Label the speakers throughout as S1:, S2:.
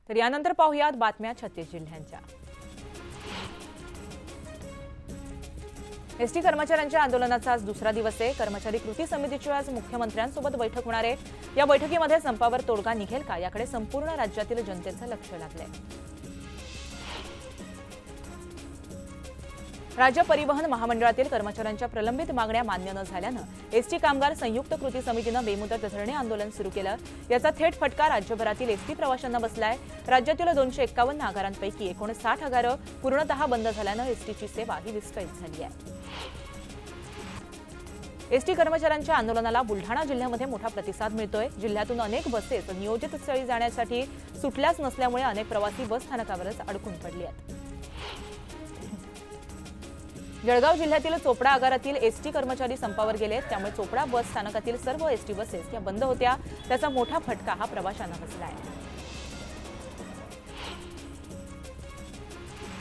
S1: तर यानंतर पाहूयात बातम्या 36 जिल्ह्यांच्या। एसटी कर्मचाऱ्यांच्या आंदोलनाचा आज दुसरा दिवस आहे। कर्मचारी कृती समितीची आज मुख्यमंत्र्यांसोबत बैठक होणार आहे। या बैठकीमध्ये संपावर तोडगा निघेल का याकडे संपूर्ण राज्यातील जनतेचं लक्ष लागलंय। राज्य परिवहन महामंडळातील कर्मचाऱ्यांच्या प्रलंबित मागण्या मान्य न झाल्यानं एसटी कामगार संयुक्त कृती समितीनं बेमुदत धरणे आंदोलन सुरू केलं। याचा थेट फटका राज्यभरातील एसटी प्रवाशांना बसलाय। राज्यातील 251 आगारांपैकी 59 आगारं पूर्णतः बंद झाल्यानं एसटीची सेवा ही विस्कळीत झाली आहे। एसटी कर्मचाऱ्यांच्या आंदोलनाला बुलढाणा जिल्ह्यामध्ये मोठा प्रतिसाद मिळतोय। जिल्ह्यातून अनेक बसेस नियोजित स्थळी जाण्यासाठी सुटल्याच नसल्यामुळे अनेक प्रवासी बस स्थानकावरच अडकून पडले आहेत। जळगाव जिल्ह्यातील चोपडा आगारातील एसटी कर्मचारी संपावर गेले, त्यामुळे चोपडा बस स्थानकातील सर्व एसटी बसेस या बंद होत्या। त्याचा मोठा फटका हा प्रवाशांना बसला आहे।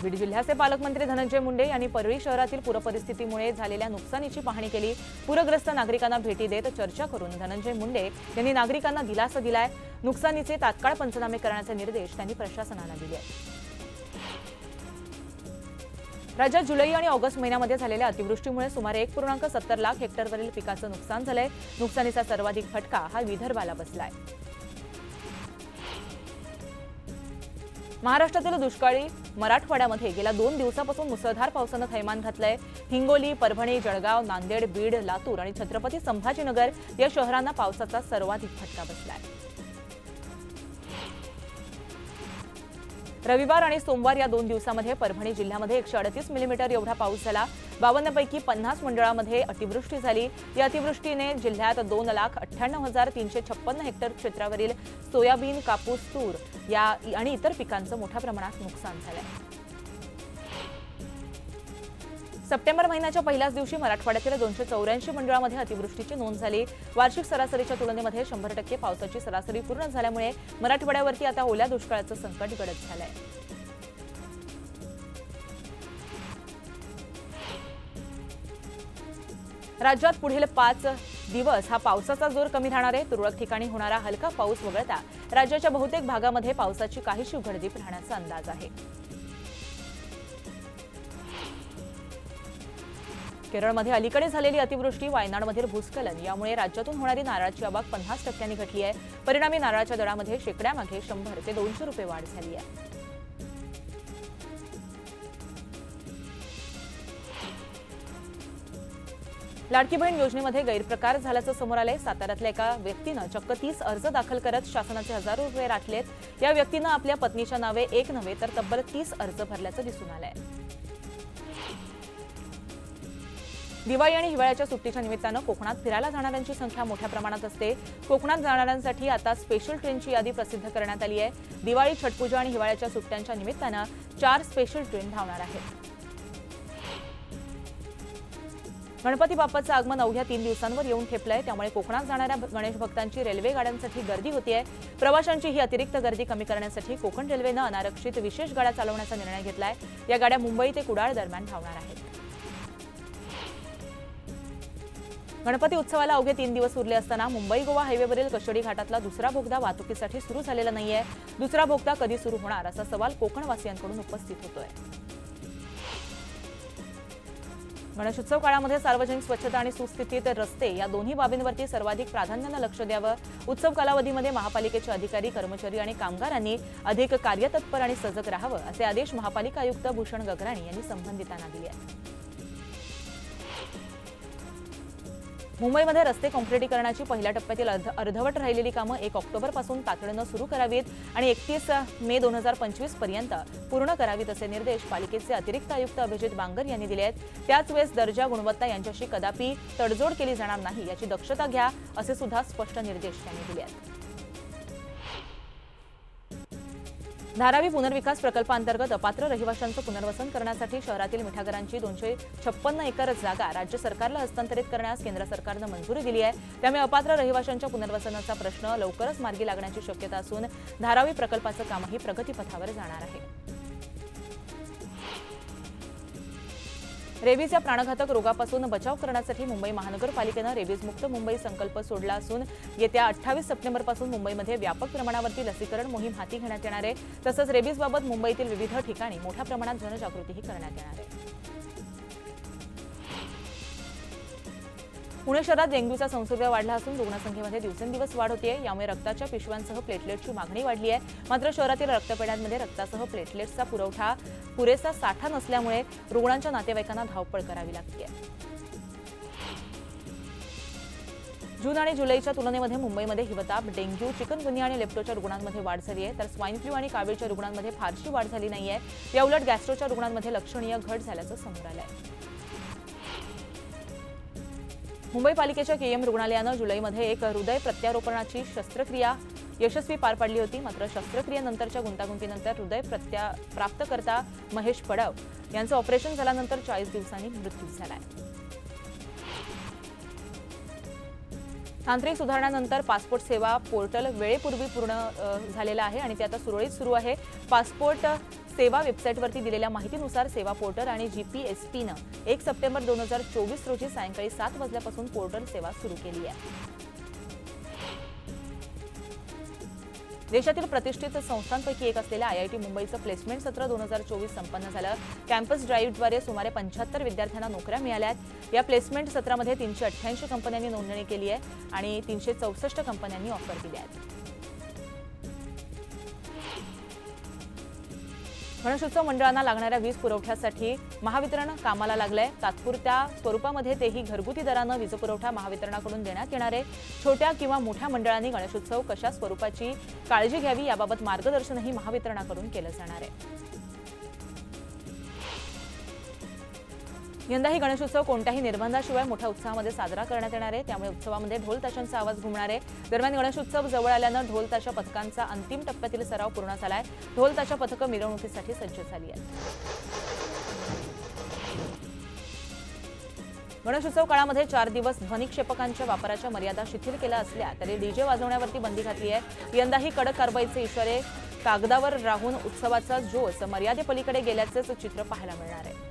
S1: बीड जिल्ह्याचे पालकमंत्री धनंजय मुंडे यांनी परळी शहरातील पूरपरिस्थितीमुळे झालेल्या नुकसानीची पाहणी केली। पूरग्रस्त नागरिकांना भेटी देत चर्चा करून धनंजय मुंडे यांनी नागरिकांना दिलासा दिलाय। नुकसानीचे तात्काळ पंचनामे करण्याचे निर्देश त्यांनी प्रशासनाला दिले आहेत। राज्यात जुलै आणि ऑगस्ट महिन्यामध्ये झालेल्या अतिवृष्टीमुळे सुमारे 1.70 लाख हेक्टरवरील पिकाचं नुकसान झालंय। नुकसानीचा सर्वाधिक फटका हा विदर्भाला बसलाय। महाराष्ट्रातील दुष्काळी मराठवाड्यामध्ये गेल्या 2 दिवसापासून मुसळधार पावसानं थैमान घातलंय। हिंगोली, परभणी, जळगाव, नांदेड, बीड, लातूर आणि छत्रपती संभाजीनगर या शहरांना पावसाचा सर्वाधिक फटका बसलाय। रविवार आणि सोमवार या 2 दिवसांमध्ये परभणी जिल्ह्यामध्ये 138 मिलीमीटर एवढा पाऊस झाला। 52 पैकी 50 मंडळांमध्ये अतिवृष्टी झाली। या अतिवृष्टीने जिल्ह्यात 2,98,356 हेक्टर क्षेत्रावरील सोयाबीन, कापूस, तूर या आणि इतर पिकांचं मोठ्या प्रमाणात नुकसान झालंय। सप्टेंबर महिन्याच्या पहिल्याच दिवशी मराठवाड्यातील 284 मंडळांमध्ये अतिवृष्टीची नोंद झाली। वार्षिक सरासरीच्या तुलनेमध्ये 100% पावसाची सरासरी पूर्ण झाल्यामुळे मराठवाड्यावरती आता ओल्या दुष्काळाचं संकट गडद झालंय। राज्यात पुढील 5 दिवस हा पावसाचा जोर कमी राहणार आहे। तुरळक ठिकाणी होणारा हलका पाऊस वगळता राज्याच्या बहुतेक भागामध्ये पावसाची काहीशी उघडदीप राहण्याचा अंदाज आहे। केरळमध्ये अलीकडे झालेली अतिवृष्टी, वायनाडमधील भूस्खलन यामुळे राज्यातून होणारी नारळाची आवक 50% घटली आहे। परिणामी नारळाच्या दरामध्ये शेकड्यामागे 100 ते 200 रुपये वाढ झाली आहे। लाडकी बहीण योजनेमध्ये गैरप्रकार झाल्याचं समोर आलंय। साताऱ्यातल्या एका व्यक्तीनं चक्क 30 अर्ज दाखल करत शासनाचे हजारो रुपये राखलेत। या व्यक्तीनं आपल्या पत्नीच्या नावे एक नव्हे तर तब्बल 30 अर्ज भरल्याचं दिसून आलंय। दिवाळी आणि हिवाळ्याच्या सुट्टीच्या निमित्तानं कोकणात फिरायला जाणाऱ्यांची संख्या मोठ्या प्रमाणात असते। कोकणात जाणाऱ्यांसाठी आता स्पेशल ट्रेनची यादी प्रसिद्ध करण्यात आली आहे। दिवाळी, छठपूजा आणि हिवाळ्याच्या सुट्ट्यांच्या निमित्तानं 4 स्पेशल ट्रेन धावणार आहेत। गणपती बाप्पाचं आगमन अवघ्या 3 दिवसांवर येऊन ठेपलंय, त्यामुळे कोकणात जाणाऱ्या गणेश भक्तांची रेल्वे गाड्यांसाठी गर्दी होतीये। प्रवाशांची ही अतिरिक्त गर्दी कमी करण्यासाठी कोकण रेल्वेनं अनारक्षित विशेष गाड्या चालवण्याचा निर्णय घेतलाय। या गाड्या मुंबई ते कुडाळ दरम्यान धावणार आहेत। गणपती उत्सवाला अवघे 3 दिवस उरले असताना मुंबई गोवा हायवेवरील कशेडी घाटातला दुसरा बोगदा वाहतुकीसाठी सुरू झालेला नाहीये। दुसरा बोगदा कधी सुरू होणार असा सवाल कोकणवासियांकडून उपस्थित होतोय। गणेशोत्सव काळामध्ये सार्वजनिक स्वच्छता आणि सुस्थितीत रस्ते या दोन्ही बाबींवरती सर्वाधिक प्राधान्यानं लक्ष द्यावं। उत्सव कालावधीमध्ये महापालिकेचे अधिकारी, कर्मचारी आणि कामगारांनी अधिक कार्यतत्पर आणि सजग राहावं असे आदेश महापालिका आयुक्त भूषण गगराणी यांनी संबंधितांना दिले आहेत। मुंबईमध्ये रस्ते काँक्रिटीकरणाची पहिल्या टप्प्यातील अर्धवट राहिलेली कामं 1 ऑक्टोबरपासून तातडीनं सुरू करावीत आणि 31 मे 2025 पर्यंत पूर्ण करावीत असे निर्देश पालिकेचे अतिरिक्त आयुक्त अभिजित बांगर यांनी दिले आहेत। त्याच वेळेस दर्जा, गुणवत्ता यांच्याशी कदापि तडजोड केली जाणार नाही याची दक्षता घ्या असे सुद्धा स्पष्ट निर्देश त्यांनी दिले आहेत। धारावी पुनर्विकास प्रकल्पांतर्गत अपात्र रहिवाशांचं पुनर्वसन करण्यासाठी शहरातील मिठागरांची 256 एकर जागा राज्य सरकारला हस्तांतरित करण्यास केंद्र सरकारनं मंजुरी दिली आहे। त्यामुळे अपात्र रहिवाशांच्या पुनर्वसनाचा प्रश्न लवकरच मार्गी लागण्याची शक्यता असून धारावी प्रकल्पाचं कामही प्रगतीपथावर जाणार आहे। रेबीज या प्राणघातक रोगापासून बचाव करण्यासाठी मुंबई महानगरपालिकेनं रेबीज मुक्त मुंबई संकल्प सोडला असून येत्या 28 सप्टेंबरपासून मुंबईमध्ये व्यापक प्रमाणावरती लसीकरण मोहीम हाती घेण्यात येणार आहे। तसंच रेबीजबाबत मुंबईतील विविध ठिकाणी मोठ्या प्रमाणात जनजागृतीही करण्यात येणार आहे। पुणे शहरात डेंग्यूचा संसर्ग वाढला असून रुग्णसंख्येमध्ये दिवसेंदिवस वाढ होते आहे। यामुळे रक्ताच्या पिशव्यांसह प्लेटलेट्सची मागणी वाढली आहे। मात्र शहरातील रक्तपेढ्यांमध्ये रक्तासह प्लेटलेट्सचा पुरेसा साठा नसल्यामुळे रुग्णांच्या नातेवाईकांना धावपळ करावी लागते। जून आणि जुलैच्या तुलनेमध्ये मुंबईमध्ये हिवताप, डेंग्यू, चिकनगुनिया आणि लेप्टोच्या रुग्णांमध्ये वाढ झाली आहे, तर स्वाईन फ्लू आणि कावीळच्या रुग्णांमध्ये फारशी वाढ झाली नाहीये। याउलट गॅस्ट्रोच्या रुग्णांमध्ये लक्षणीय घट झाल्याचं समोर आलं आहे। मुंबई पालिकेच्या केएम रुग्णालयानं जुलैमध्ये एक हृदय प्रत्यारोपणाची शस्त्रक्रिया यशस्वी पार पाडली होती। मात्र शस्त्रक्रियेनंतरच्या गुंतागुंतीनंतर हृदय प्राप्तकर्ता महेश पडव यांचं ऑपरेशन झाल्यानंतर 40 दिवसांनी मृत्यू झाला आहे। तांत्रिक सुधारणांनंतर पासपोर्ट सेवा पोर्टल वेळेपूर्वी पूर्ण झालेला आहे आणि ते आता सुरळीत सुरू आहे। पासपोर्ट सेवा वेबसाईटवरती दिलेल्या माहितीनुसार सेवा पोर्टल आणि जीपीएसपीनं 1 सप्टेंबर 2024 रोजी सायंकाळी 7 वाजल्यापासून पोर्टल सेवा सुरू केली आहे। देशातील प्रतिष्ठित संस्थांपैकी एक असलेल्या आयआयटी मुंबईचं प्लेसमेंट सत्र 2024 संपन्न झालं। कॅम्पस ड्राईव्हद्वारे सुमारे 75 विद्यार्थ्यांना नोकऱ्या मिळाल्या आहेत। या प्लेसमेंट सत्रामध्ये 388 कंपन्यांनी नोंदणी केली आहे आणि 364 कंपन्यांनी ऑफर दिल्या आहेत। गणेशोत्सव मंडळांना लागणाऱ्या वीज पुरवठ्यासाठी महावितरण कामाला लागलंय। तात्पुरत्या स्वरूपामध्ये तेही घरगुती दरानं वीज पुरवठा महावितरणाकडून देण्यात येणार आहे। छोट्या किंवा मोठ्या मंडळांनी गणेशोत्सव कशा स्वरूपाची काळजी घ्यावी याबाबत मार्गदर्शनही महावितरणाकडून केलं जाणार आहे। यंदाही गणेशोत्सव कोणत्याही निर्बंधाशिवाय मोठ्या उत्साहामध्ये साजरा करण्यात येणार आहे। त्यामुळे उत्सवामध्ये ढोल ताशांचा आवाज घुमणार आहे। दरम्यान गणेशोत्सव जवळ आल्यानं ढोल ताशा पथकांचा अंतिम टप्प्यातील सराव पूर्ण झालाय। ढोल ताशा पथकं मिरवणुकीसाठी सज्ज झाली आहेत। गणेशोत्सव काळामध्ये 4 दिवस ध्वनिक्षेपकांच्या वापराच्या मर्यादा शिथिल केल्या असल्या तरी डीजे वाजवण्यावरती बंदी घातली आहे। यंदाही कडक कारवाईचे इशारे कागदावर राहून उत्सवाचा जोश मर्यादेपलीकडे गेल्याचेच चित्र पाहायला मिळणार आहे।